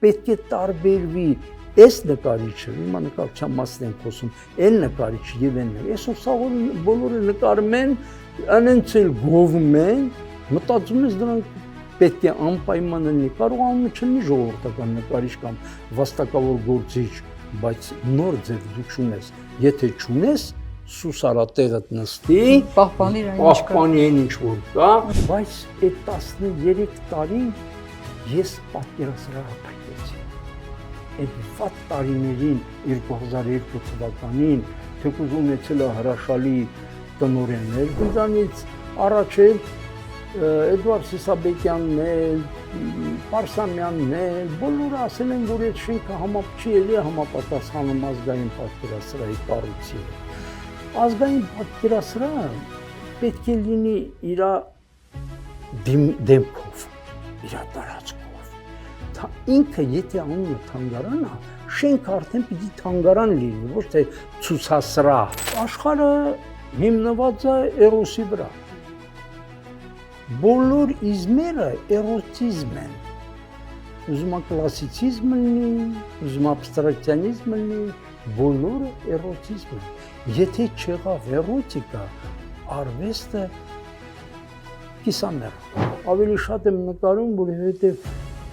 պետք է տարբերվի այս նկարիչը, հիմա նկարչության մասն ենք խոսում, այլ նկարիչ եւ այն։ Այսօր սա բոլորը նկարում են, անենց էլ գովում են, մտածում ես դրանք պետք է անպայման լինի։ Կարողանում չլինի ժողովրդական նկարիչ կամ վաստակավոր գործիչ, բայց նոր ձև դու չունես։ Եթե չունես, սուսարատեղդ նստի, պահպանի այն ինչ որ կա, բայց այդ 13 տարի ես պատկերասրահ փայտեցի։ Այդ վատ տարիներին 2002 թվականին թեկուզ ունեցել է հրաշալի տնօրեններ, դրանից առաջ էլ Էդվարդ Սիսաբեկյանն էլ, Պարսամյանն էլ, բոլորը ասել են, որ այդ շենքը չի էլի համապատասխանում ազգային պատկերասրահի կառույցին։ Ազգային պատկերասրահը պետք է լինի իր դեմքով, իր տարածքով։ Ինքը եթե անունը թանգարան է, շենքը արդեն պիտի թանգարան լինի, ոչ թե ցուցասրահ։ Աշխարհը հիմնված է էրոսի վրա։ Բոլոր իզմերը էրոտիզմ են։ Ուզում է կլասիցիզմ լինի, ուզում է աբստրակցիոնիզմ լինի, բոլորը էրոտիզմ են։ Եթե չեղավ էրոտիկա, արվեստը կիսամեռ։ Ավելի շատ եմ նկարում, որովհետև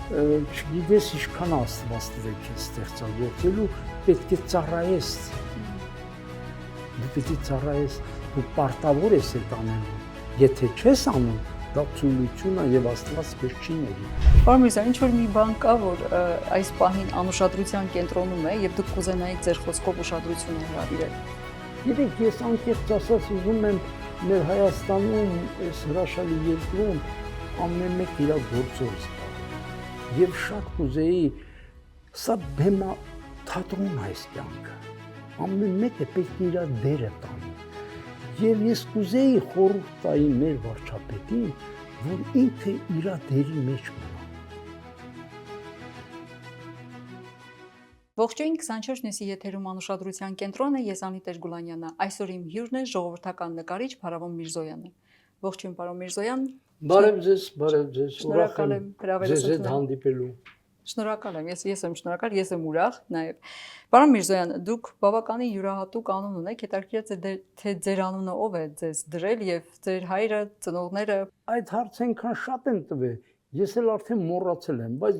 չգիտես ինչքան Աստված տվեք է ստեղծագործելու, պետք է ծառայես։ Դու պետք է ծառայես, դու պարտավոր ես այդ անելու։ Եթե չես անում, դա ծույլություն է եւ Աստված քեզ չի ների։ Պարոն Միրզոյան, ինչ որ մի բան կա, որ այս պահին անուշադրության կենտրոնում է եւ դուք կուզենայիք ձեր խոսքով ուշադրություն հրավիրել։ Գիտեք, ես անկեղծ ասած ուզում եմ մեր Հայաստանում, այս հրաշալի երկրում ամեն մեկ իր գործով զբաղ։ Եվ շատ կուզեի, սա բեմա թատրոն այս կյանքը։ Ամեն մեկը պետք է իր դերը տանի։ Եվ ես կուզեի խորհուրդ տայի մեր վարչապետին, որ ինքը իր դերի մեջ մնա։ Ողջույն 24 նյուսի եթերում անուշադրության կենտրոնը, ես Անիտեժ Գուլանյանն եմ։ Այսօր իմ հյուրն է ժողովրդական նկարիչ Փարավոն Միրզոյանը։ Ողջույն, պարոն Միրզոյան։ Բարև ձեզ, Շնորհակալ եմ հրավերությունը ձեզ հանդիպելու։ Շնորհակալ եմ, ես եմ շնորհակալ, ես եմ ուրախ նաև։ Պարոն Միրզոյան, դուք բավականին յուրահատուկ անուն ունեք, հետաքրքիր է թե ձեր անունը ով է ձեզ դրել եւ ձեր հայրը, ծնողները։ Այդ հարցը այնքան շատ են տվել, ես էլ արդեն մոռացել եմ, բայց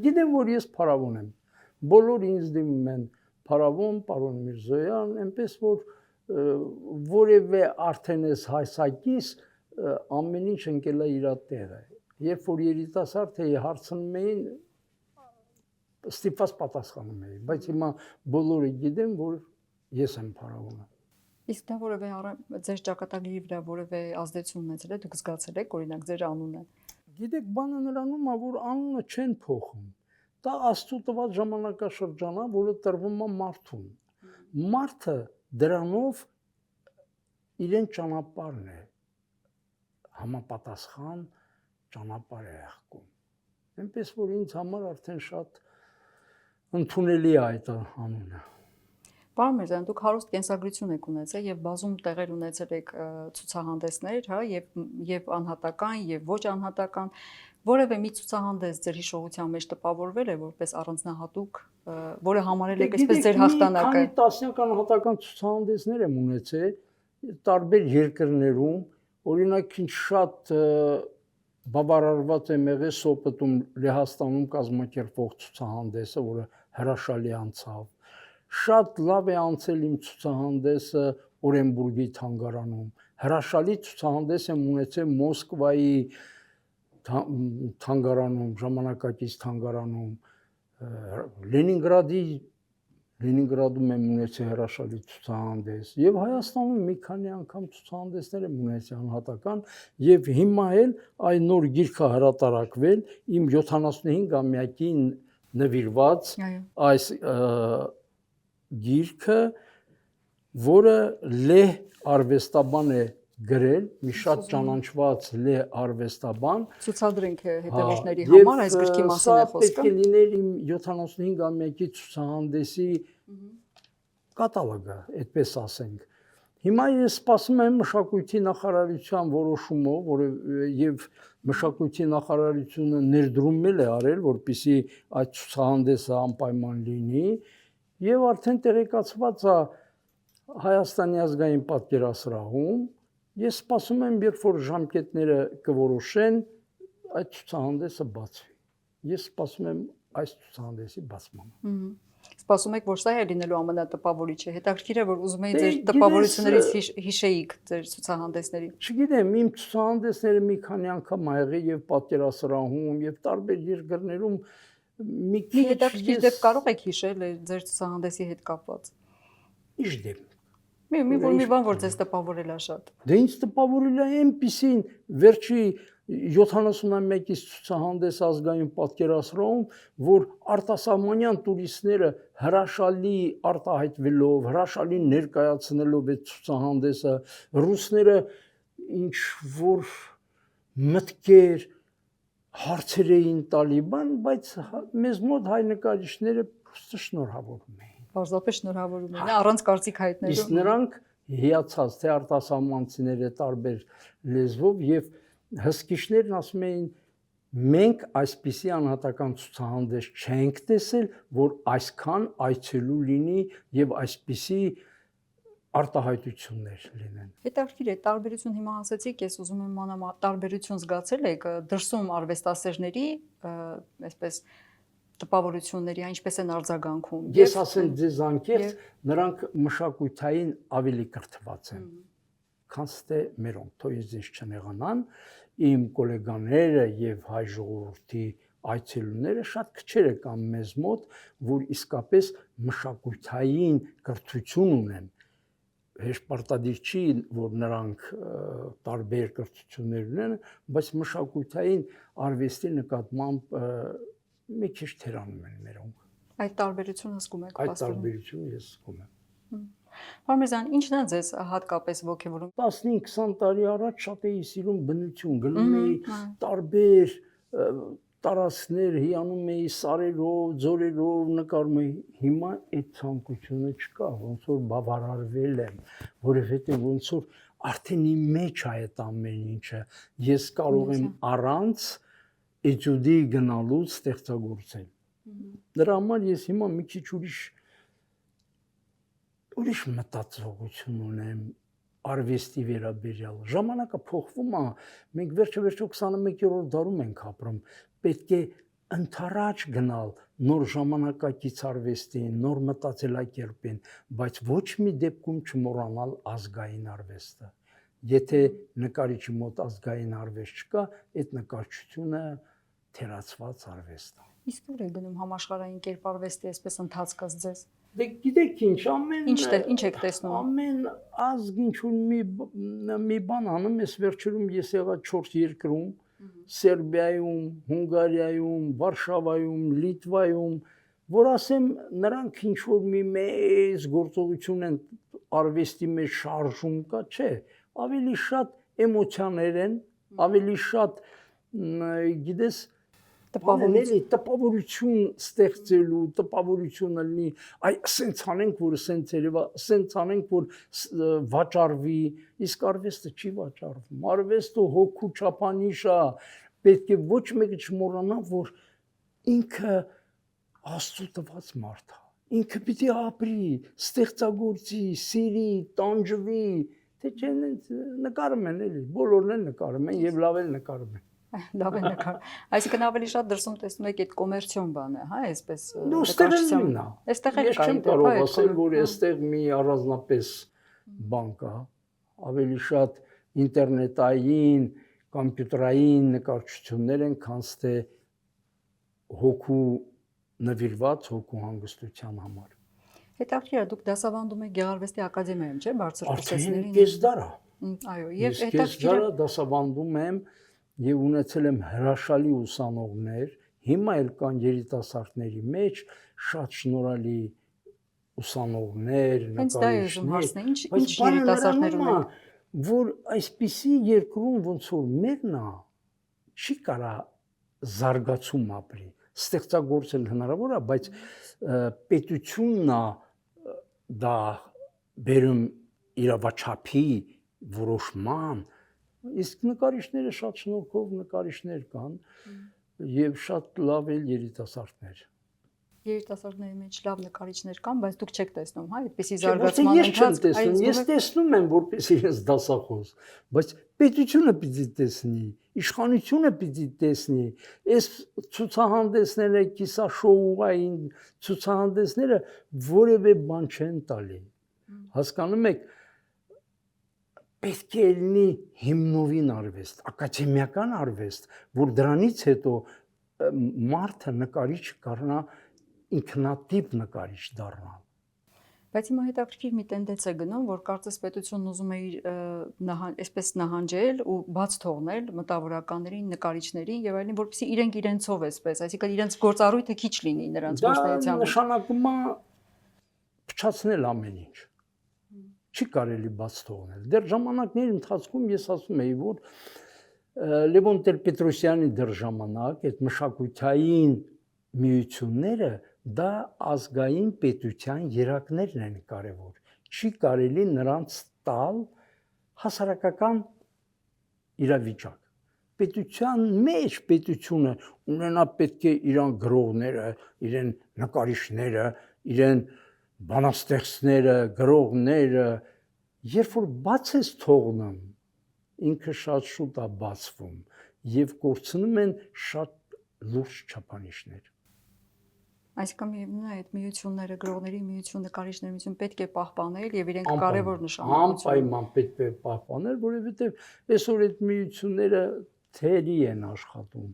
գիտեմ, որ ես Փարավոն եմ։ Բոլորը ինձ դիմում են Փարավոն, պարոն Միրզոյան, այնպես որ որևէ արդեն էս հայսակիս ամեն ինչ ընկել է իր տեղը։ Երբ որ երիտասարդ էի հարցնում էին, ստիպված պատասխանում էի, բայց հիմա բոլորը գիտեն, որ ես եմ Փարավոնը։ Իսկ դա որևէ ձեր ճակատագրի վրա որևէ ազդեցություն ունեցել է, դուք զգացել եք, օրինակ ձեր անունը։ Գիտեք, բանը նրանում է, որ անունը չեն փոխում։ Դա Աստծո տված ժամանակաշրջան է, որը տրվում է մարդուն։ Մարդը դրանով իրեն ճանապարհն է համապատասխան ճանապարհ է եղկում։ Այնպես որ ինձ համար արդեն շատ ընդունելի է այդ անունը։ Պարոն Միրզոյան, դուք հարուստ կենսագրություն եք ունեցել եւ բազում տեղեր ունեցել եք ցուցահանդեսներ, հա, եւ անհատական եւ ոչ անհատական, որևէ մի ցուցահանդես ձեր հիշողության մեջ տպավորվել է որպես առանձնահատուկ, որը համարել եք այսպես ձեր հաղթանակը։ Քանի տասնյակ անհատական ցուցահանդեսներ եմ ունեցել տարբեր երկրներում, օրինակ ինչ շատ բավարարված եմ եղել Սոպոտում Լեհաստանում կազմակերպվող ցուցահանդեսը, որը հրաշալի անցավ։ Շատ լավ է անցել իմ ցուցահանդեսը Օրենբուրգի թանգարանում։ Հրաշալի ցուցահանդես եմ ունեցել Մոսկվայի թանգարանում, ժամանակակից թանգարանում, Լենինգրադում եմ ունեցել հրաշալի ցուցահանդես եւ Հայաստանում մի քանի անգամ ցուցահանդեսներ եմ ունեցել անհատական եւ հիմա էլ այն նոր գիրքը հրատարակվել իմ 75-ամյակին նվիրված այս գիրքը, որը Լեհ արվեստաբան է գրել, մի շատ ճանաչված Լեհ արվեստաբան։ Ցուցադրենք հետևորդների համար այս գրքի մասին է խոսքը։ Պետք է լիներ իմ 75-ամյակի ցուցահանդեսի կատալոգը, այդպես ասենք։ Հիմա ես սպասում եմ մշակույթի նախարարության որոշումով, եւ Մշակույթի նախարարությունը ներդրումել է արել, որպեսզի այդ ցուցահանդեսը անպայման լինի, եւ արդեն տեղեկացված է Հայաստանի ազգային պատկերասրահում։ Ես սպասում եմ, երբ որ ժամկետները կորոշեն, այդ ցուցահանդեսը բացվի։ Ես սպասում եմ այս ցուցահանդեսի բացմանը։ Սպասում եք, որ սա է լինելու ամենատպավորիչը։ Հետաքրքիր է, որ ուզում եք ձեր տպավորություններից հիշեիք ձեր ցուցահանդեսների։ Չգիտեմ, իմ ցուցահանդեսները մի քանի անգամ ա եղել եւ պատկերասրահում եւ տարբեր երկրներում մի քիչ հետաքրքիր դեպք կարող եք հիշել ձեր ցուցահանդեսի հետ կապված։ Ինչ դեպք։ Մի բան, որ ձեզ տպավորել է շատ։ Դե ինձ տպավորել է այնպիսին վերջի 71-ից ցուցահանդես ազգային պատկերասրահում, որ արտասահմանյան տուրիստները հրաշալի արտահայտվելով, հրաշալի ներկայացնելով այդ ցուցահանդեսը, ռուսները ինչ որ մտքեր հարցեր էին տալի, բայց մեզ մոտ հայ նկարիչները պրոստը շնորհավորում էին։ Պարզապես շնորհավորում են, առանց կարծիք հայտնելու։ Իսկ նրանք հիացած թե արտասահմանցիները տարբեր լեզվով եւ հսկիչներն ասում էին մենք այսպիսի անհատական ցուցահանդես չենք տեսել, որ այսքան այցելու լինի եւ այսպիսի արտահայտություններ լինեն։ Հետաքրքիր է, տարբերություն հիմա ասացիք, ես ուզում եմ իմանամ տարբերություն զգացել եք դրսում արվեստասերների, այսպես տպավորությունների, ինչպես են արձագանքում։ Ես ասեմ ձեզ անկեղծ, նրանք մշակութային ավելի կրթված են, քան թե մերոնք, թող ես չնեղանան, իմ գոլեգաները եւ հայ ժողովրդի այցելուները շատ քչերը կան մեզ մոտ, որ իսկապես մշակութային կրթություն ունեն։ Հեշտ պարտադիր չի, որ նրանք տարբեր կրթություններ ունեն, բայց մշակութային արվեստի նկատմամբ մի քիչ թերանում են մերոնք։ Այդ տարբերությունը զգում եք։ Այդ տարբերությունը ես զգում եմ։ Պարմեզան, ինչն է ձեզ հատկապես ոգևորում։ 15-20 տարի առաջ շատ էի սիրում բնություն, գնում էի տարբեր տարածքներ, հիանում էի սարերով, ձորերով, նկարում էի։ Հիմա այդ ցանկությունը չկա, ոնց որ բավարարվել եմ, որովհետև ոնց որ արդեն իմ մեջ է այդ ամեն ինչը։ Ես կարող եմ առանց էտյուդի գնալուց ստեղծագործել։ Դրա համար ես հիմա մի քիչ ուրիշ մտածողություն ունեմ արվեստի վերաբերյալ։ Ժամանակը փոխվում է, մենք վերջը 21-րդ դարում ենք ապրում։ Պետք է ընդառաջ գնալ նոր ժամանակակից արվեստին, նոր մտածելակերպին, բայց ոչ մի դեպքում չմոռանալ ազգային արվեստը։ Եթե նկարիչի մոտ ազգային արվեստ չկա, այդ նկարչությունը թերացված արվեստ է։ Իսկ ուր է գնում համաշխարհային կերպարվեստի այսպես ընթացքած ձեզ։ Դե գիտեք ինչ, ինչ եք տեսնում։ Ամեն ազգ ինչ որ մի բան անում, ես վերջերում ես եղա 4 երկրում, Սերբիայում, Հունգարիայում, Վարշավայում, Լիտվայում, որ ասեմ նրանք ինչ որ մի մեծ գործողություն են արվեստի մեջ շարժում կա, չէ, ավելի շատ էմոցիաներ են, ավելի շատ գիտես տպավորություն ստեղծելու, տպավորությունը լինի, այ սենց անենք, որ սենց երևա, սենց անենք, որ վաճառվի, իսկ արվեստը չի վաճառվում, արվեստը հոգու չափանիշ է, պետք է ոչ մեկը չմոռանա, որ ինքը Աստծո տված մարդ է, ինքը պիտի ապրի, ստեղծագործի, սիրի, տանջվի, թե չեն նկարում են էլի, բոլորն են նկարում են եւ լավ էլ նկարում են։ Լավ է նկար։ Այսինքն ավելի շատ դրսում տեսնում եք այդ կոմերցիոն բանը, հա, այսպես նկարչության։ Այստեղ էլ Ես չեմ կարող ասել, որ այստեղ մի առանձնապես բան կա, ավելի շատ ինտերնետային, կոմպյուտերային նկարչություններ են, քան թե հոգու նվիրված հոգու հանգստության համար։ Հետաքրքիր է, դուք դասավանդում եք Գեղարվեստի ակադեմիայում, չէ՞, բարձր կուրսեցներին։ Արդեն կես դար է։ Այո, եւ հետաքրքիր է դասավանդում եմ եւ ունեցել եմ հրաշալի ուսանողներ, հիմա էլ կան երիտասարդների մեջ շատ շնորհալի ուսանողներ, նկարիչներ, ինչ երիտասարդներ ունեն, որ այսպիսի երկրում ոնց որ մերն է, չի կարա զարգացում ապրի, ստեղծագործել հնարավոր է, բայց պետությունն է դա բերում իրավաչափի որոշման, Իսկ նկարիչները շատ շնորհքով նկարիչներ կան եւ շատ լավ էլ երիտասարդներ։ Երիտասարդների մեջ լավ նկարիչներ կան, բայց դուք չեք տեսնում, հա, այդպեսի Ոչ, զարգացման ես չեմ տեսնում, ես տեսնում եմ որպես իրենց դասախոս, բայց պետությունը պիտի տեսնի, իշխանությունը պիտի տեսնի, այս ցուցահանդեսները, կիսաշոուային ցուցահանդեսները որևէ բան չեն տալի։ Հասկանում եք, պետք է լինի հիմնովին արվեստ, ակադեմիական արվեստ, որ դրանից հետո մարդը նկարիչ կառնա ինքնատիպ նկարիչ դառնալ։ Բայց հիմա հետաքրքիր մի տենդենց է գնում, որ կարծես պետությունն ուզում է իր այսպես նահանջել ու բաց թողնել մտավորականներին, նկարիչներին եւ այլն, որպեսզի իրենք իրենցով այսպես, այսինքն իրենց գործառույթը քիչ լինի նրանց գործունեության Դա նշանակում է փչացնել ամեն ինչ։ Չի կարելի բաց թողնել։ Դեռ ժամանակների ընթացքում ես ասում եի, որ Լևոն Տեր-Պետրոսյանի դեռ ժամանակ այդ մշակութային միությունները դա ազգային պետության երակներն են կարևոր։ Չի կարելի նրանց տալ հասարակական իրավիճակ։ Պետության մեջ պետությունը ունենա պետք է իրան գրողները, իրեն նկարիչները, իրեն բանաստեղծները, գրողները, երբ որ բաց ես թողնում, ինքը շատ շուտ է բացվում եւ կորցնում են շատ լուրջ չափանիշներ։ Այսինքն միևնույն է այդ միությունները, գրողների միություն, նկարիչների միություն պետք է պահպանել եւ իրենք կարևոր նշանակություն։ Անպայման պետք է պահպանել, որովհետեւ այսօր այդ միությունները թերի են աշխատում։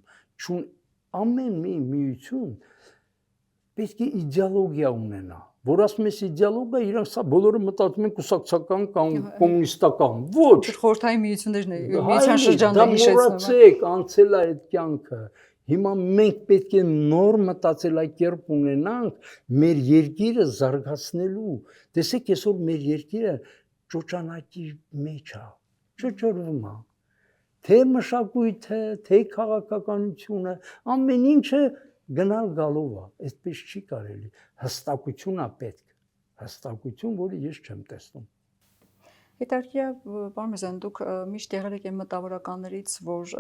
Ամեն մի միություն պետք է իդեոլոգիա ունենա, որ ասում ես իդեոլոգիա, իրանք սա բոլորը մտածում են կուսակցական կամ կոմունիստական։ Ոչ, խորհրդային միություններն է, միության շրջանն է հիշեցնում։ Դա մոռացեք, անցել է այդ կյանքը։ Հիմա մենք պետք է նոր մտածելակերպ ունենանք մեր երկիրը զարգացնելու։ Տեսեք, այսօր մեր երկիրը ճոճանակի մեջ է, ճոճորվում է։ Թե մշակույթը, թե քաղաքականությունը, ամեն ինչը գնալ գալով է, այդպես չի կարելի, հստակություն է պետք, հստակություն, որը ես չեմ տեսնում։ Հետաքրքիր է, պարոն Միրզոյան, դուք միշտ եղել եք այն մտավորականներից, որ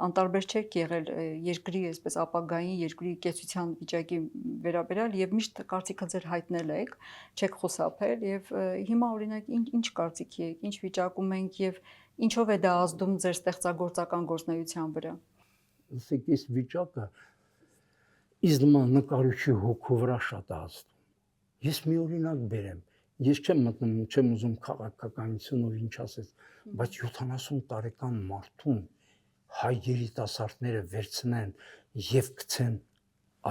անտարբեր չեք եղել երկրի, այսպես ապագային երկրի կեցության վիճակի վերաբերյալ եւ միշտ կարծիքը ձեր հայտնել եք, չեք խուսափել եւ հիմա օրինակ ինչ կարծիքի եք, ինչ վիճակում ենք եւ ինչով է դա ազդում ձեր ստեղծագործական գործունեության վրա։ Ասեք, այս վիճակը Իս նման նկարիչի հոգու վրա շատ ազդում։ Ես մի օրինակ բերեմ։ Ես չեմ մտնում, չեմ ուզում քաղաքականությունով ինչ ասես, բայց 70 տարեկան մարդուն հայ երիտասարդները վերցնեն եւ գցեն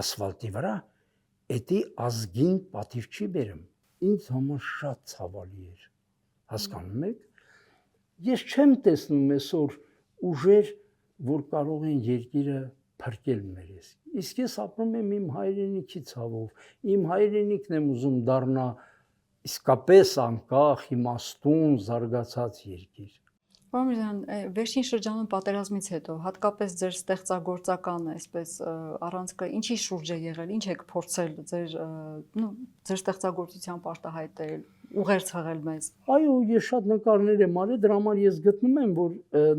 ասֆալտի վրա, դա ազգին պատիվ չի բերում։ Ինձ համար շատ ցավալի էր։ Հասկանում եք։ Ես չեմ տեսնում այսօր ուժեր, որ կարող են երկիրը փրկել մերես։ Իսկ ես ապրում եմ իմ հայրենիքի ցավով։ Իմ հայրենիքն եմ ուզում դառնա իսկապես անկախ, իմաստուն, զարգացած երկիր։ Պարոն Միրզոյան, վերջին շրջանում պատերազմից հետո, հատկապես ձեր ստեղծագործական, այսպես առանցքը ինչի շուրջ է եղել, ինչ եք փորձել ձեր ստեղծագործությամբ արտահայտել, ուղերձ հղել մեզ։ Այո, ես շատ նկարներ եմ արել, դրա համար ես գտնում եմ, որ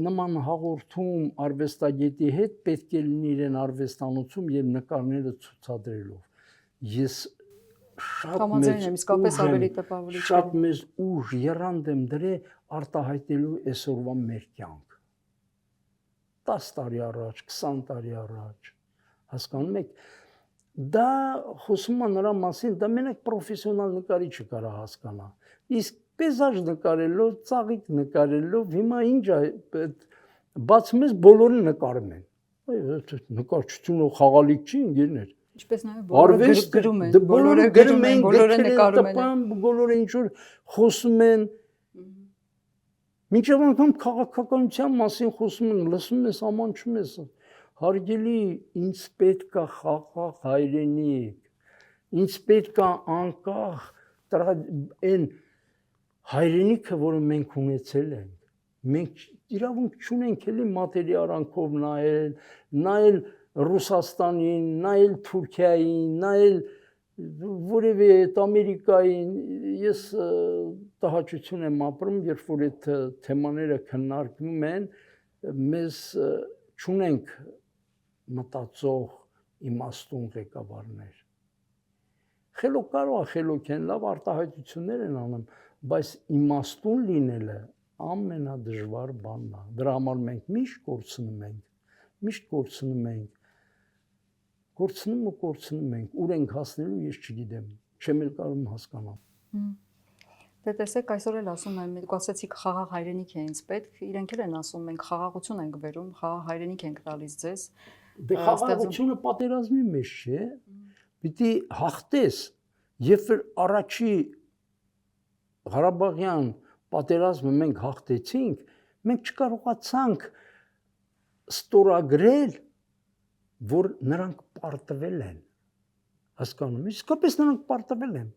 նման հաղորդում արվեստագետի հետ պետք է լինի իրեն արվեստանոցում եւ նկարները ցուցադրելով։ Ես շատ մեծ ուժ եռանդ եմ դրել արտահայտելու այսօրվա մեր կյանք։ 10 տարի առաջ, 20 տարի առաջ, հասկանում եք, դա խոսում է նրա մասին, դա մենակ պրոֆեսիոնալ նկարիչը կարա հասկանա։ Իսկ պեյզաժ նկարելով, ծաղիկ նկարելով, հիմա ինչ է, բացում ես բոլորը նկարում են։ Նկարչությունը խաղալիք չի, ընկերներ։ Ինչպես նաև բոլորը գրում են, բոլորը գրում են, բոլորը նկարում են, բոլորը ինչ որ խոսում են։ Մինչև անգամ քաղաքականության մասին խոսում են, լսում ես, ամանչում ես։ Հարգելի, ինձ պետք է խաղաղ հայրենիք, ինձ պետք է անկախ այն հայրենիքը, որը մենք ունեցել ենք։ Մենք իրավունք չունենք էլի մատերի արանքով նայել Ռուսաստանին, նայել Թուրքիային, նայել որևէ այդ Ամերիկային ես տհաճություն եմ ապրում, երբ որ այդ թեմաները քննարկվում են, մեզ չունենք մտածող իմաստուն ղեկավարներ։ Խելոք կարող է խելոք են լավ արտահայտություններ են անում, բայց իմաստուն լինելը ամենադժվար բանն է։ Դրա համար մենք միշտ կորցնում ենք, կորցնում ենք, ուր ենք հասնելու ես չգիտեմ, չեմ էլ կարող հասկանալ։ Դե տեսեք, այսօր էլ ասում եմ, դուք ասացիք խաղաղ հայրենիք է ինձ պետք, իրենք էլ են ասում, մենք խաղաղություն ենք բերում, խաղաղ հայրենիք ենք տալիս ձեզ։ Դե խաղաղությունը պատերազմի մեջ չէ, պիտի հաղթես, երբ որ առաջի Ղարաբաղյան պատերազմը մենք հաղթեցինք, մենք չկարողացանք ստորագրել, որ նրանք պարտվել են, հասկանում, իսկապես նրանք պարտվել են,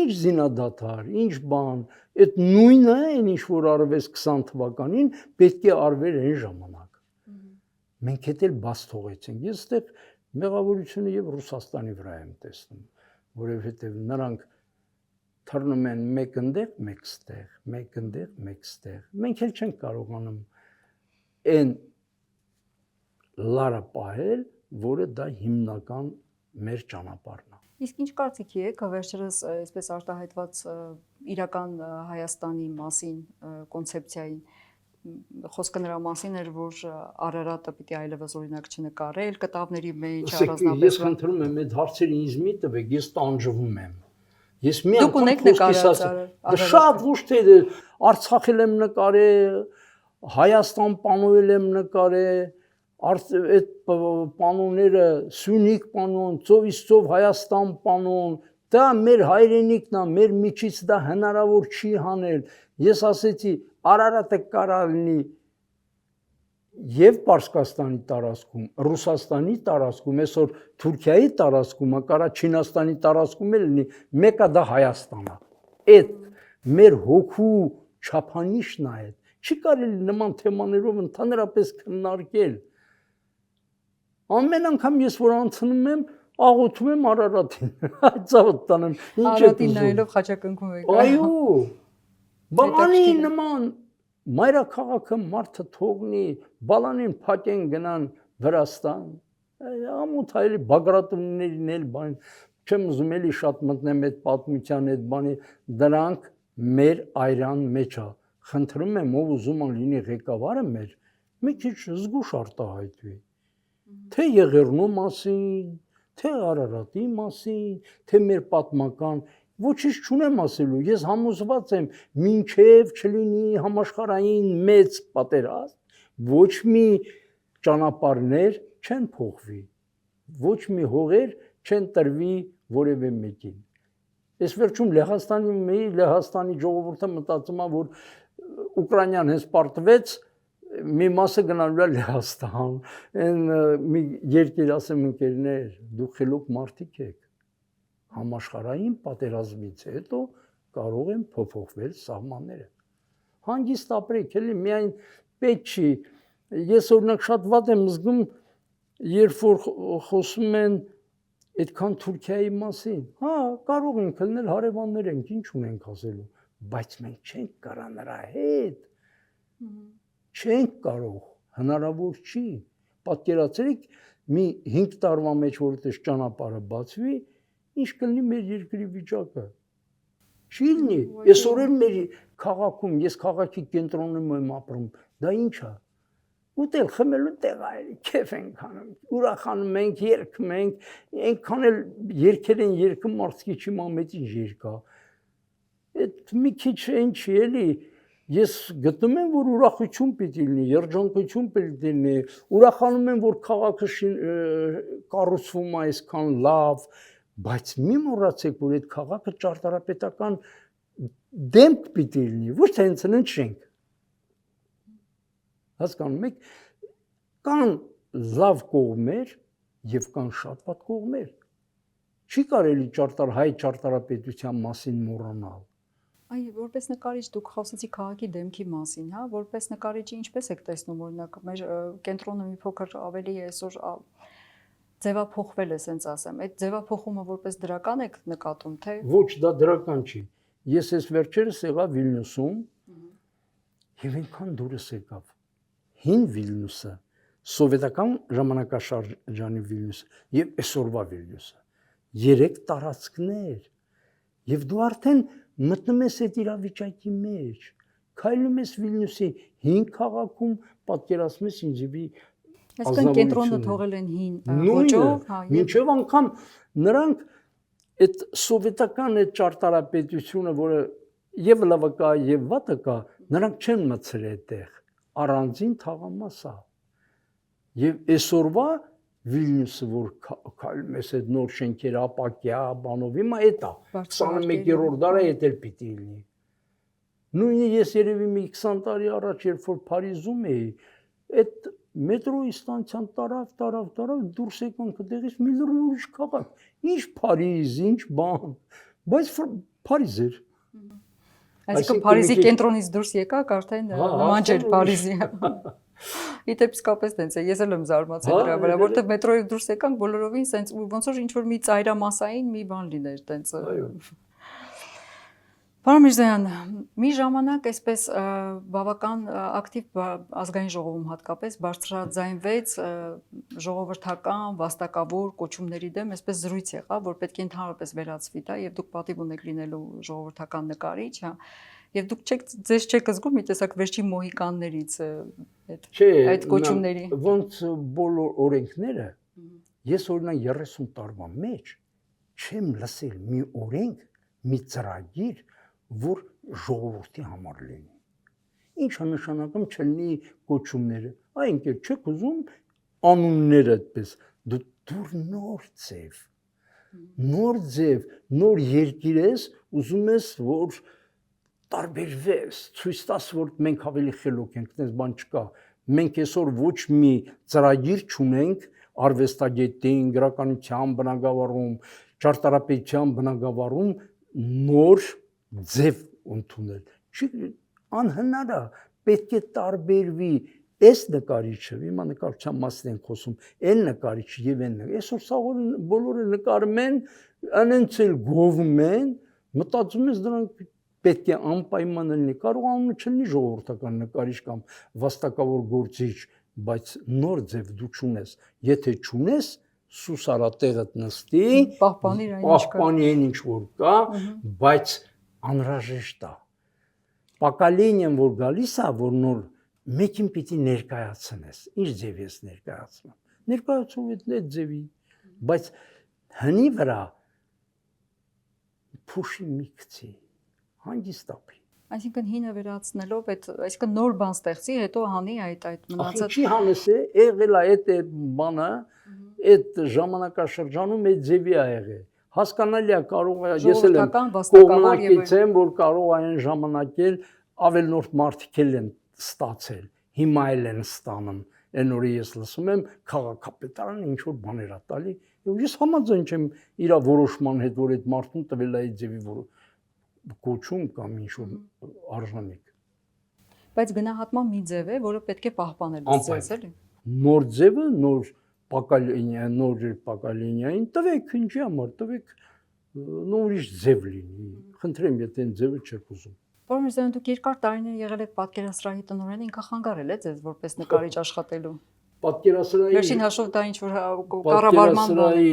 ինչ զինադադար, ինչ բան, այդ նույնը են, ինչ որ արվեց 20 թվականին, պետք է արվեր այն ժամանակ, մենք հետ էլ բաց թողեցինք, ես այդեղ մեղավորությունը և Ռուսաստանի վրա եմ տեսնում, որովհետև նրանք թռնում են մեկ ընդեղ, մեկ ստեղ, մեկ ընդեղ, մեկ ստեղ, մենք էլ չենք կարողանում այն լարը պահել, որը դա հիմնական մեր ճանապարհն է։ Իսկ ինչ կարծիքի եք վերջերս այսպես արտահայտված իրական Հայաստանի մասին կոնցեպցիային խոսքը նրա մասին էր, որ Արարատը պիտի այլևս օրինակ չնկարել, կտավների մեջ առանձնապես։ Ես խնդրում եմ այդ հարցերը ինձ մի տվեք, ես տանջվում եմ։ Ես մի Դուք ունեք նկարած շատ ոչ թե Արցախել եմ նկարել, Հայաստան պանոել եմ նկարել, այդ պանոները Սյունիք պանոն, ծովից ծով Հայաստան պանոն, դա մեր հայրենիքն է, մեր միջից դա հնարավոր չի հանել։ Ես ասեցի, Արարատը կարա լինի եւ Պարսկաստանի տարածքում, Ռուսաստանի տարածքում, այսօր Թուրքիայի տարածքում, կարա Չինաստանի տարածքում էլ լինի, մեկը դա Հայաստանն է։ Այդ մեր հոգու չափանիշն է այդ։ Չի կարելի նման թեմաներով ընդհանրապես քննարկել։ Ամեն անգամ ես որ անցնում եմ, աղոթում եմ Արարատին։ Ծավոտ տանեմ, ինչ է Արարատին նայելով խաչակնքում եք։ Այո։ Բալանի նման մայրաքաղաքը մարդը թողնի, բալանին փակեն գնան Վրաստան։ Ամոթ այլ Բագրատունիներին էլ բան, չեմ ուզում էլի շատ մտնեմ այդ պատմության այդ բանի, դրանք մեր այրան մեջ է։ Խնդրում եմ, ով ուզում է լինի ղեկավարը մեր, մի քիչ զգուշ արտահայտվի։ Թե Եղեռնու մասին, թե Արարատի մասին, թե մեր պատմական, ոչինչ չունեմ ասելու, ես համոզված եմ, մինչև չլինի համաշխարհային մեծ պատերազմ, ոչ մի ճանապարհներ չեն փոխվի, ոչ մի հողեր չեն տրվի որևէ մեկին։ Ես վերջում Լեհաստանի ժողովուրդը մտածում է, որ Ուկրաինան հենց պարտվեց, մի մասը գնալու է Լեհաստան, այն մի երկիր ասեմ ընկերներ, դուք խելոք մարդիկ եք, համաշխարհային պատերազմից հետո կարող են փոփոխվել սահմանները։ Հանգիստ ապրեք, էլի միայն պետք չի։ Ես օրինակ շատ վատ եմ զգում, երբ որ խոսում են այդքան Թուրքիայի մասին։ Հա, կարող ենք լինել հարևաններ ենք, ինչ ունենք ասելու, բայց մենք չենք կարա նրա հետ։ Չենք կարող, հնարավոր չի։ Պատկերացրեք մի 5 տարվա մեջ որ այդպես ճանապարհը բացվի, ինչ կլինի մեր երկրի վիճակը։ Չի լինի։ Այսօր էլ մեր քաղաքում, ես քաղաքի կենտրոնում եմ ապրում, դա ինչ է։ Ուտել խմելու տեղ է, քեֆ ենք անում, ուրախանում ենք, երգում ենք, այնքան էլ երգեր են երգում մարդիկ չիմամ այդ ինչ երգ է։ Այդ մի քիչ այն չի էլի։ Ես գտնում եմ, որ ուրախություն պիտի լինի, երջանկություն պիտի լինի, ուրախանում եմ, որ քաղաքը կառուցվում է այսքան լավ, բայց մի մոռացեք, որ այդ քաղաքը ճարտարապետական դեմք պիտի լինի, ոչ թե հենց ընդ շենք։ Հասկանում եք, կան լավ կողմեր եւ կան շատ վատ կողմեր։ Չի կարելի հայ ճարտարապետության մասին մոռանալ։ Այ որպես նկարիչ դուք խոսեցիք քաղաքի դեմքի մասին, հա, որպես նկարիչի ինչպես եք տեսնում օրինակ մեր կենտրոնը մի փոքր ավելի այսօր ձևափոխվել է, ասենց ասեմ։ Այդ ձևափոխումը որպես դրական եք նկատում, թե Ոչ, դա դրական չի։ Ես այս վերջերս եղա Վիլնյուսում եւ այնքան դուրս եկավ։ Հին Վիլնյուսը, սովետական ժամանակաշրջանի Վիլնյուսը եւ այսօրվա Վիլնյուսը։ 3 տարածքներ։ Եվ դու արդեն մտնում ես այդ իրավիճակի մեջ։ Քայլում ես Վիլնյուսի 5 քաղաքում, պատկերացնում ես ինձի այսինքն կենտրոնը թողել են հին ոճով, հա, մինչև անգամ նրանք այդ սովետական այդ ճարտարապետությունը, որը եւ լավը կա եւ վատը կա, նրանք չեն մցրել այդտեղ առանձին թաղամասա։ Եվ այսօրվա Վիլնյուսը, որ քայլում ես այդ նոր շենքերը, ապակյա, բանով, հիմա էտա 21-րդ դարը էդ էլ պիտի լինի։ Նույնը ես երևի մի 20 տարի առաջ, երբ որ Փարիզում էի, այդ մետրոյի ստանցիան տարավ, դուրս եկանք այդտեղից մի լրիվ ուրիշ քաղաք։ Ինչ Փարիզ, ինչ բան, բայց Փարիզ էր։ Այսինքն Փարիզի կենտրոնից դուրս եկաք, արդեն նման չէր Փարիզի։ Իդեպ իսկապես տենց է, ես էլ եմ զարմացել դրա վրա, որտեղ մետրոյով դուրս եկանք բոլորովին սենց ոնց որ ինչ որ մի ծայրամասային մի բան լիներ տենց։ Պարոն Միրզոյան, մի ժամանակ այսպես բավական ակտիվ ազգային ժողովում հատկապես բարձրաձայնվեց ժողովրդական վաստակավոր կոչումների դեմ, այսպես զրույց եղավ, որ պետք է ընդհանրապես վերացվի դա եւ դուք պատիվ ունեք լինելու ժողովրդական նկարիչ, հա, եւ դուք ձեզ չեք զգում մի տեսակ վերջին մոհիկաններից այդ կոչումների։ Ոնց բոլոր օրենքները, ես օրինակ 30 տարվա մեջ չեմ լսել մի օրենք, մի ծրագիր, որ ժողովրդի համար լինի։ Ինչա նշանակում չլինի կոչումները։ Այն կեր չեք ուզում անունները այդպես, դու նոր ձև, նոր երկիր ես, ուզում ես, որ տարբերվես, ցույց տաս, որ մենք ավելի խելոք ենք, այդպես բան չկա։ Մենք այսօր ոչ մի ծրագիր չունենք արվեստագետին, գրականության բնագավառում, ճարտարապետության բնագավառում նոր ձև ընդունել։ Անհնար է, պետք է տարբերվի այս նկարիչը, հիմա նկարչության մասին ենք խոսում, այն նկարիչը եւ այն։ Այսօր սա բոլորը նկարում են, անենց էլ գովում են, մտածում ես դրանք պետք է անպայման լինի, կարող անունը չլինի ժողովրդական նկարիչ կամ վաստակավոր գործիչ, բայց նոր ձև դու չունես։ Եթե չունես, սուսարա տեղդ նստի, պահպանի այն ինչ որ կա, բայց անհրաժեշտ է։ Պակալինյան որ գալիս է, որ նոր մեկին պիտի ներկայացնես, ինչ ձև ես ներկայացնում։ Ներկայացում այդ ձևի, բայց հնի վրա փուշի մի գցի, հանգիստ ապրի։ Այսինքն հինը վերացնելով այդ, այսինքն նոր բան ստեղծի, հետո հանի այդ մնացած։ Չի հանես է, եղել է այդ բանը, այդ ժամանակաշրջանում այդ ձևի է եղել։ Հասկանալի է, կարող է, ես էլ եմ կողմնակից եմ, որ կարող է այն ժամանակել ավելնորդ մարդիկ են ստացել, հիմա էլ են ստանում, այն օրը ես լսում եմ, քաղաքապետարանը ինչ-որ բաներ է տալի, և ես համաձայն չեմ իր որոշման հետ, որ այդ մարդուն տվել է այդ ձևի կոչում կամ ինչ-որ արժանիք։ Բայց գնահատման մի ձև է, որը պետք է պահպանել ձեզ, էլի։ Նոր ձևը, նոր Պակալինյային, տվեք ինչի համար, տվեք ուրիշ ձև լինի, խնդրեմ, եթե այն ձևը չեք ուզում։ Պարոն Միրզոյան, դուք երկար տարիներ եղել եք պատկերասրահի տնօրեն, ինքը խանգարել է ձեզ որպես նկարիչ աշխատելու։ Պատկերասրահի Վերջին հաշվով դա ինչ-որ կառավարման բան է։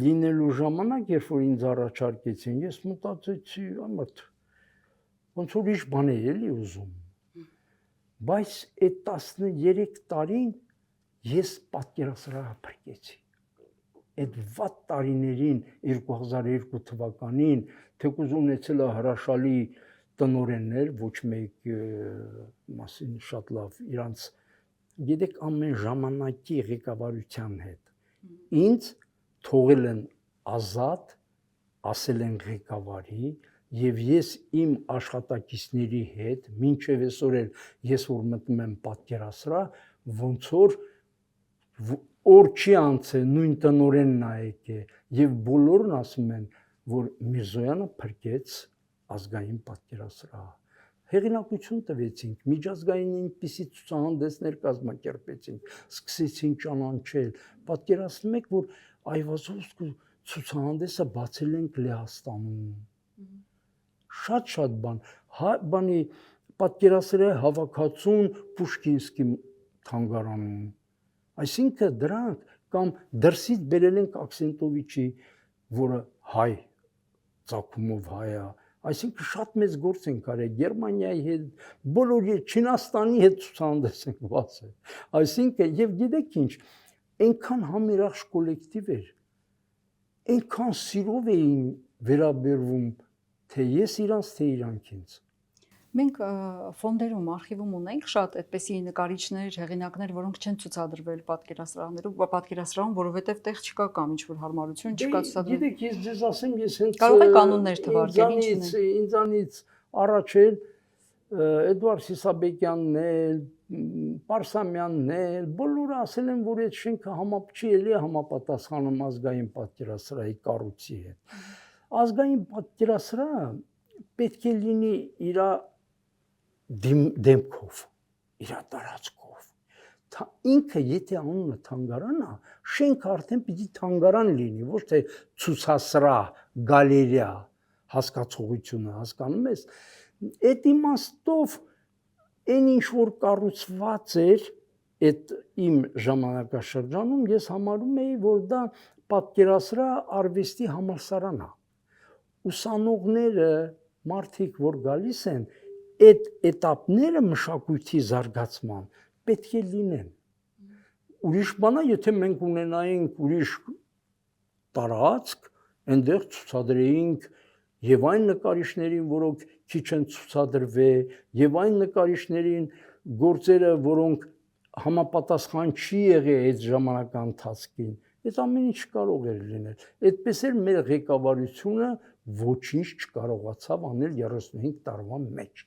Լինելու ժամանակ, երբ որ ինձ առաջարկեցին, ես մտածեցի, ամոթ, ոնց որ ուրիշ բան է էլի ուզում։ Բայց այդ 13 տարին ես պատկերասրահը փրկեցի։ Այդ վատ տարիներին 2002 թվականին թեկուզ ունեցել է հրաշալի տնօրեններ, ոչ մեկ մասին շատ լավ, իրանց գիտեք ամեն ժամանակի ղեկավարության հետ։ Ինձ թողել են ազատ, ասել են ղեկավարի, եւ ես իմ աշխատակիցների հետ մինչեւ այսօր էլ ես որ մտնում եմ պատկերասրահ, ոնց որ օր չի անցել նույն տնօրենն է եկել եւ բոլորն ասում են որ Միրզոյանը փրկեց ազգային պատկերասրահը հեղինակություն տվեցինք, միջազգային այնպիսի ցուցահանդեսներ կազմակերպեցինք, սկսեցինք ճանաչել։ Պատկերացնում եք, որ Այվազովսկու ցուցահանդեսը բացել ենք Լեհաստանում։ Շատ բանի պատկերասրահի հավաքածուն Պուշկինսկի թանգարանում։ Այսինքն դրանք կամ դրսից բերել ենք Աքսենտովիչի, որը հայ ծագումով հայ է։ Այսինքն շատ մեծ գործ ենք արել Գերմանիայի հետ, բոլոր Չինաստանի հետ ցուցահանդես ենք բացել։ Այսինքն եւ գիտեք ինչ, այնքան համերաշխ կոլեկտիվ էր, այնքան սիրով էին վերաբերվում թե ես իրանց, թե իրանք ինձ։ Մենք ֆոնդերում, արխիվում ունենք շատ այդպիսի նկարիչներ, հեղինակներ, որոնք չեն ցուցադրվել պատկերասրահում, որովհետև տեղ չկա կամ ինչ-որ հարմարություն չկա ցուցադրել։ Գիտեք, ես ձեզ ասեմ, ես հենց կարող եք կանոններ թվարկել, ինձանից առաջ էլ Էդվարդ Սիսաբեկյանն էլ, Պարսամյանն էլ, բոլորը ասել են, որ այդ շենքը չի էլի համապատասխանում ազգային պատկերասրահի կառույցի հետ։ Ազգային պատկերասրահը պետք է լինի իր դեմքով, իր տարածքով։ Ինքը եթե անունը թանգարան է, շենքը արդեն պիտի թանգարան լինի, ոչ թե ցուցասրահ, գալերեա, հասկացողությունը, հասկանում ես։ Այդ իմաստով այն ինչ որ կառուցված էր այդ իմ ժամանակաշրջանում, ես համարում էի, որ դա պատկերասրահ արվեստի համալսարան է։ Ուսանողները, մարդիկ, որ գալիս են, այդ էտապները մշակույթի զարգացման պետք է լինեն։ Ուրիշ բան է, եթե մենք ունենայինք ուրիշ տարածք, այնտեղ ցուցադրեինք եւ այն նկարիչներին, որոնք քիչ են ցուցադրվել, եւ այն նկարիչներին գործերը, որոնք համապատասխան չի եղել այդ ժամանակահատվածի ընթացքին, այդ ամեն ինչ կարող էր լինել։ Այդպես էր մեր ղեկավարությունը ոչինչ չկարողացավ անել 35 տարվա մեջ։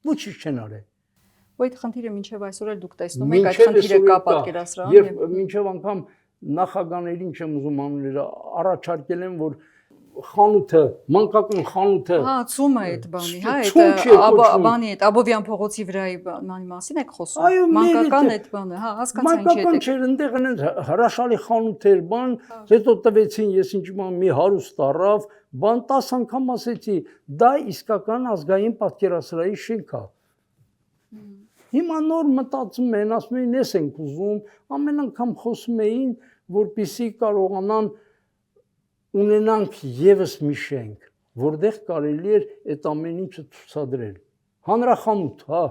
Ոչինչ չեն արել։ Ու այդ խնդիրը մինչև այսօր էլ դուք տեսնում եք, այդ խնդիրը կա պատկերասրահում եւ մինչև անգամ նախագաներին չեմ ուզում անել, առաջարկել են, որ խանութը, մանկական խանութը ցում է այդ բանի, հա, այդ բանի այդ Աբովյան փողոցի վրայի բանի մասին եք խոսում։ Մանկական այդ բանը, հա, հասկացա ինչ է։ Մանկական չէր, այնտեղ են հրաշալի խանութեր, բան, հետո տվեցին, ես ինչ իմանամ, մի հարուստ առավ, բան 10 անգամ ասեցի, դա իսկական ազգային պատկերասրահի շենք է։ Հիմա նոր մտածում են, ասում են, ես ենք ուզում, ամեն անգամ խոսում էին, որպեսզի կարողանան ունենանք եւս մի շենք, որտեղ կարելի էր այդ ամեն ինչը ցուցադրել։ Հանրախանութ, հա։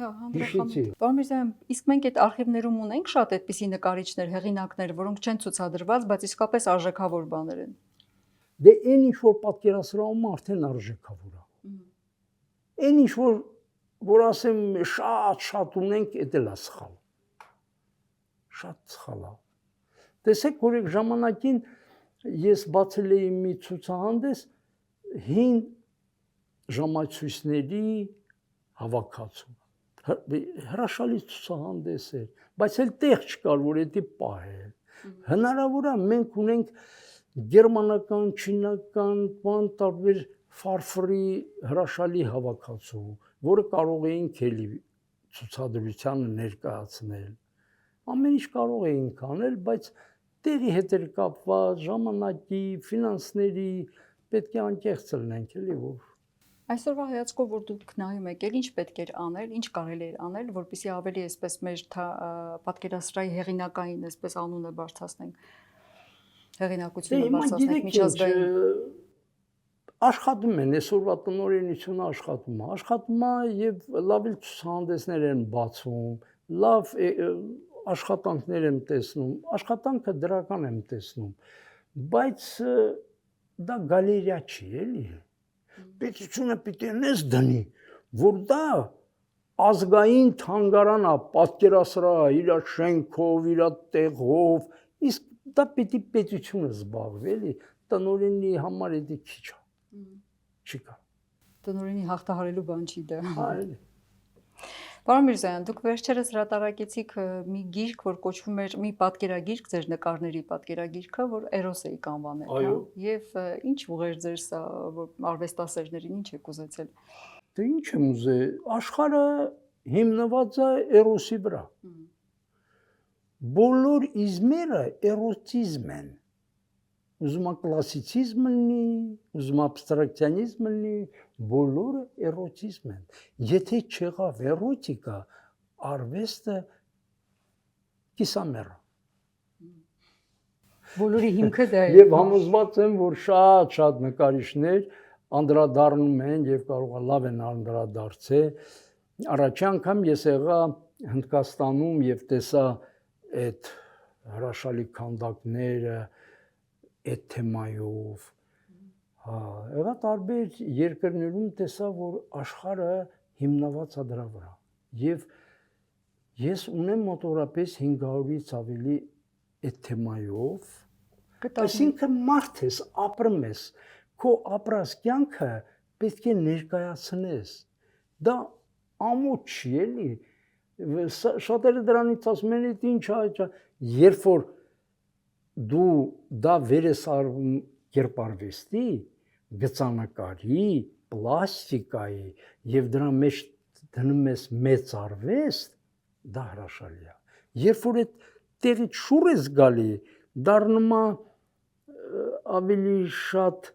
Հա, հանրախանութ։ Պարոն Միրզոյան, իսկ մենք այդ արխիվներում ունենք շատ այդպիսի նկարիչներ, հեղինակներ, որոնք չեն ցուցադրված, բայց իսկապես արժեքավոր բաներ են։ Դե այն ինչ որ պատկերասրահում արդեն արժեքավոր է։ Այն ինչ որ ասեմ շատ ունենք, դա էլ է սխալ։ Շատ սխալ է։ Տեսեք, որ այդ ժամանակին ես բացել էի մի ցուցահանդես հին ժամացույցների հավաքածու։ Հրաշալի ցուցահանդես էր, բայց էլ տեղ չկար, որ դա պահել։ Հնարավոր է մենք ունենք գերմանական, չինական, բան տարբեր ֆարֆորի հրաշալի հավաքածու, որը կարող էինք էլի ցուցադրությանը ներկայացնել։ Ամեն ինչ կարող էինք անել, բայց տեղի հետ էր կապված, ժամանակի, ֆինանսների, պետք է անկեղծ լինենք, էլի որ։ Այսօրվա հայացքով որ դուք նայում եք, ինչ պետք էր անել, ինչ կարելի էր անել, որպեսզի ավելի այսպես մեր պատկերասրահի հեղինակային այսպես անունը բարձրացնենք, հեղինակությունը բարձրացնենք միջազգային։ Աշխատում են, այսօրվա տնօրենությունը աշխատում է եւ լավ էլ ցուցահանդեսներ են բացում, լավ աշխատանքներ եմ տեսնում, աշխատանքը դրական եմ տեսնում, բայց դա գալերեա չի, էլի։ Պետությունը պիտի նես դնի, որ դա ազգային թանգարան է, պատկերասրահ, իր շենքով, իր տեղով, իսկ դա պիտի պետությունը զբաղվի, էլի, տնօրենի համար դա քիչ է։ Չկա։ Տնօրենի հաղթահարելու բան չի դա։ Այո։ Պարոն Միրզոյան, դուք վերջերս հրատարակեցիք մի գիրք, որ կոչվում էր մի պատկերագիրք, ձեր նկարների պատկերագիրքը, որ էրոսեիկ անվանել, հա։ Եվ ինչ ուղեր ձեր սա, որ արվեստասերներին ինչ եք ուզեցել։ Դե ինչ եմ ուզել, աշխարհը հիմնված է էրոսի վրա։ Բոլոր իզմերը էրոտիզմ են։ Ուզում է կլասիցիզմ լինի, ուզում է աբստրակցիոնիզմ լինի, բոլորը էրոտիզմ են։ Եթե չեղավ էրոտիկա, արվեստը կիսամեռ։ Բոլորի հիմքը դա է։ Եվ համոզված եմ, որ շատ նկարիչներ անդրադառնում են եւ կարող է լավ են անդրադարձել։ Առաջի անգամ ես եղա Հնդկաստանում եւ տեսա այդ հրաշալի քանդակները այդ թեմայով։ Հա, եղա տարբեր երկրներում տեսա, որ աշխարհը հիմնված է դրա վրա։ Եվ ես ունեմ մոտորապես 500-ից ավելի այդ թեմայով։ Այսինքն մարդ ես, ապրում ես, քո ապրած կյանքը պետք է ներկայացնես։ Դա ամոթ չի էլի։ Շատերը դրանից ասում են, ինչ է, երբ որ դու դա վերես արվում կերպարվեստի, գծանկարի, պլաստիկայի եւ դրա մեջ դնում ես մեծ արվեստ, դա հրաշալի է։ Երբ որ այդ տեղից շուռ ես գալի, դառնում է ավելի շատ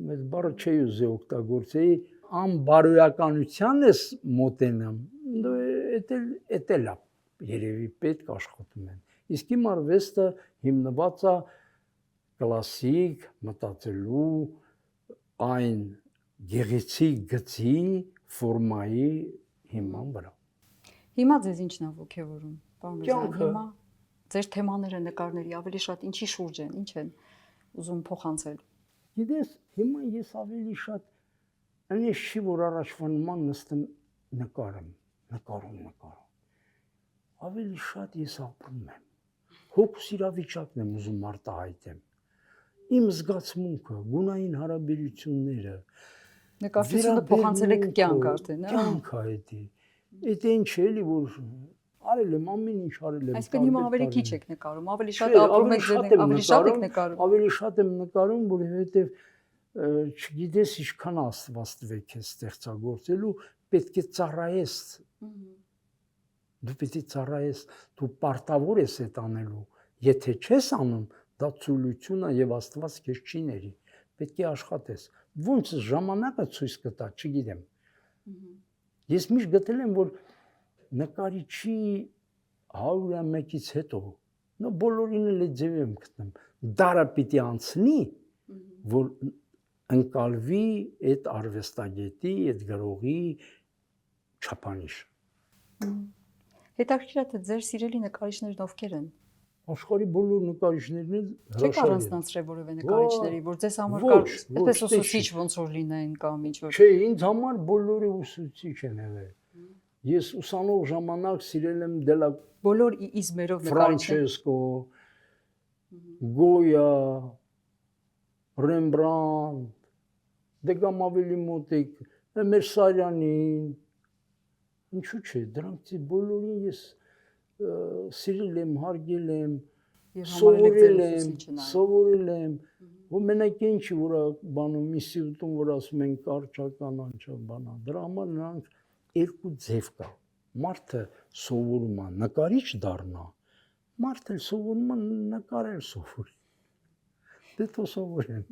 մեծ բառը չի ուզի օգտագործեի, անբարոյականության ես մոտենամ, էդ էլ է երևի պետք աշխատում են։ Իսկ իմ արվեստը հիմնված է կլասիկ մտածելու այն գեղեցիկ գծի ֆորմայի հիման վրա։ Հիմա ձեզ ինչն է ոգևորում, պարոն Կյանքը։ Միրզոյան, հիմա ձեր թեմաները նկարների ավելի շատ ինչի շուրջ են, ինչ են ուզում փոխանցել։ Գիտես, հիմա ես ավելի շատ այնպես չի, որ առաջվա նման նստեմ նկարում։ Ավելի շատ ես ապրում եմ։ Հոգուս իրավիճակն եմ ուզում արտահայտեմ։ Իմ զգացմունքը, գունային հարաբերությունները։ Նկարչությունը փոխանցել եք կյանք արդեն, հա։ Կյանք է դա։ Այդ ինչ էլի որ արել եմ, ամեն ինչ արել եմ։ Այսինքն հիմա ավելի քիչ եք նկարում, ավելի շատ ապրում եք, ավելի շատ եք նկարում։ Ավելի շատ եմ նկարում, որովհետև չգիտես ինչքան Աստված տվեք է ստեղծագործելու, պետք է ծառայես։ Դու պետք է ծառայես, դու պարտավոր ես այդ անելու։ Եթե չես անում, դա ծուլություն է եւ Աստված քեզ չի ների։ Պետք է աշխատես։ Ոնց ժամանակը ցույց կտա, չգիտեմ։ Ես միշտ գտել եմ, որ նկարիչի 101-ից հետո, նո բոլորին էլ այդ ձև եմ գտնում, դարը պիտի անցնի, որ ընկալվի այդ արվեստագետի, այդ գրողի չափանիշ։ Հետաքրքիր է, թե ձեր սիրելի նկարիչներն ովքեր են։ Աշխարհի բոլոր նկարիչներն Չեք առանձնացրել որևէ նկարիչների, որ ձեզ համար կար այդպես ուսուցիչ ոնց որ լինեն կամ ինչ որ։ Չէ, ինձ համար բոլորը ուսուցիչ են եղել։ Ես ուսանող ժամանակ սիրել եմ դելա Բոլոր իզմերով նկարիչներ։ Ֆրանչեսկո, Գոյա, Ռեմբրանտ, դե կամ ավելի մոտիկ, Մերսարյանին, ինչու՞ չէ, դրանք բոլորին ես սիրել եմ, հարգել եմ, սովորել եմ, որ մենակ ինչի որ բանում ինստիտուտում որ ասում են կարճական անչափ բանա, դրա համար նրանք երկու ձև կա։ Մարդը սովորում է նկարիչ դառնա, մարդը սովորում է նկարել սովորի։ Դե թող սովորեն։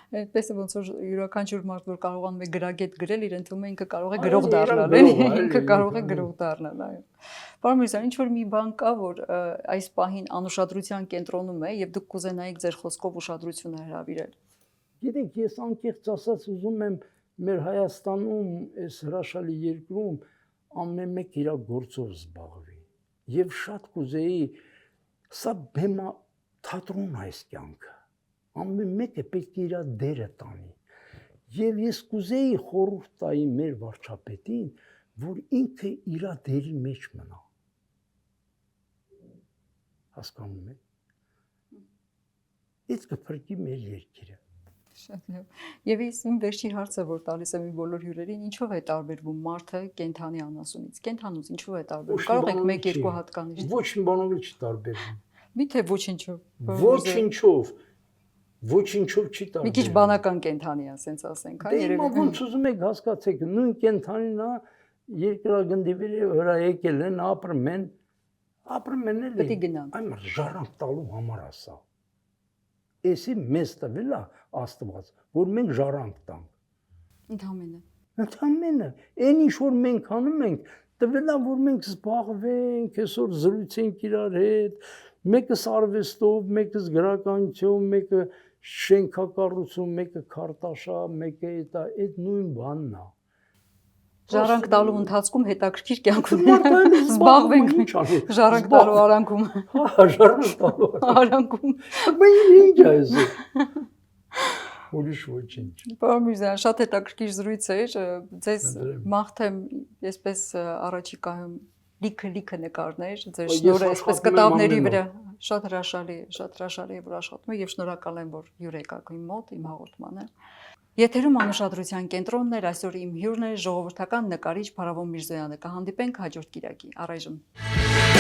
Այդպես է ոնց որ յուրաքանչյուր մարդ որ կարողանում է գրագետ գրել, իրեն թվում է ինքը կարող է գրող դառնալ, ինքը կարող է գրող դառնալ, այո։ Պարոն Միրզոյան, ինչ որ մի բան կա, որ այս պահին անուշադրության կենտրոնում է եւ դուք կուզենայիք ձեր խոսքով ուշադրությունը հրավիրել։ Գիտեք, ես անկեղծ ասած ուզում եմ մեր Հայաստանում, այս հրաշալի երկրում ամեն մեկ իր գործով զբաղվի։ Եվ շատ կուզեի, սա բեմա թատրոն է այս կյանքը։ Ամեն մեկը պետք է իր դերը տանի։ Եվ ես կուզեի խորհուրդ տայի մեր վարչապետին, որ ինքը իր դերի մեջ մնա։ Հասկանում եք։ Այդ կփրկի մեր երկիրը։ Շատ լավ։ Եվ իմ վերջին հարցը, որ տալիս եմ բոլոր հյուրերին, ինչով է տարբերվում մարդը կենդանի անասունից։ Կենդանուց ինչով է տարբերվում։ Կարող եք 1-2 հատկանիշ։ Ոչ մի բանով չի տարբերվում։ Միթե ոչինչով։ Ոչինչով։ ոչինչով չի Մի տարբերվում։ քիչ բանական կենթանի է, ասենց ասենք, հա, Դե հիմա երևի։ ոնց ուզում եք հասկացեք, նույն կենթանին է երկրագնդի վրա եկել են, ապրում են էլի։ Պետք է գնան։ Այմ ժառանգ տալու համար է սա։ Էսի մեզ տվել է Աստված, որ մենք ժառանգ տանք։ Ընդհանրապես։ Ընդամենը, այն ինչ որ մենք անում ենք, տվել է որ մենք զբաղվենք, այսօր զրուցենք իրար հետ, մեկը արվեստով, մեկը գրականությամբ, մեկը շենքակառուցում, մեկը քարտաշա, մեկը այդ նույն բանն է։ Ժառանգ տալու ընթացքում հետաքրքիր կյանք Մարդը ունենք։ Զբաղվենք ինչ անի։ ժառանգ տալու արանքում։ Հա, ժառանգ տալու Արանքում։ Բայց ինչ է այս։ Ուրիշ ոչինչ։ Պարոն Միրզյան, շատ հետաքրքիր զրույց էր։ Ձեզ Անդրեմ։ մաղթեմ, այսպես առաջիկայում լիքը նկարներ, ձեր Ես շնորհը այսպես աշխատում եմ կտավների ամեն վրա շատ հրաշալի է, որ աշխատում եք եւ շնորհակալ եմ, որ հյուր եկաք իմ մոտ, իմ հաղորդմանը։ Եթերում անուշադրության կենտրոնն էր, այսօր իմ հյուրն է ժողովրդական նկարիչ Փարավոն Միրզոյանը։ Կհանդիպենք հաջորդ կիրակի։ Առայժմ